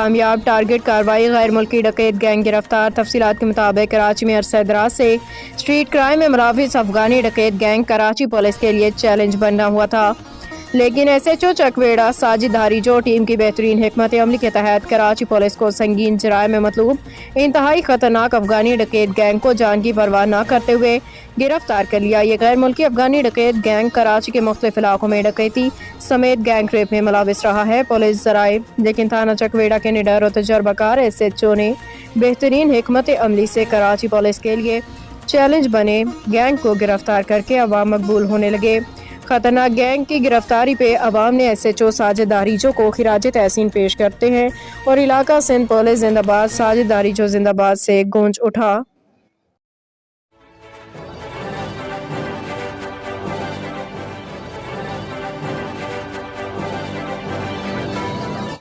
कामयाब टारगेट कार्रवाई, गैर मुल्की डकैत गैंग गिरफ्तार। तफसीलात के मुताबिक कराची में अरसे दराज से स्ट्रीट क्राइम में मुलविस अफगानी डकैत गैंग कराची पुलिस के लिए चैलेंज बना हुआ था, लेकिन SHO चकवेड़ा साजिद धारीजो टीम की बेहतरीन हिकमत अमली के तहत कराची पुलिस को संगीन जराए में मतलूब इंतहाई खतरनाक अफगानी डकैत गैंग को जान की परवाह न करते हुए गिरफ्तार कर लिया। ये गैर मुल्की अफगानी डकैत गैंग कराची के मुख्तलिफ इलाकों में डकैती समेत गैंग रेप में मुलविस रहा है। पुलिस जराए लेकिन थाना चकवेड़ा के निडर और तजर्बाकार SHO ने बेहतरीन हिकमत अमली से कराची पुलिस के लिए चैलेंज बने गैंग को गिरफ्तार करके अवाम मकबूल होने लगे। खतरनाक गैंग की गिरफ्तारी पे अवाम ने SHO साजिद धारीजो को खिराज तहसीन पेश करते हैं और इलाका सिंध पुलिस जिंदाबाद, साजिद धारीजो जिंदाबाद से गूंज उठा।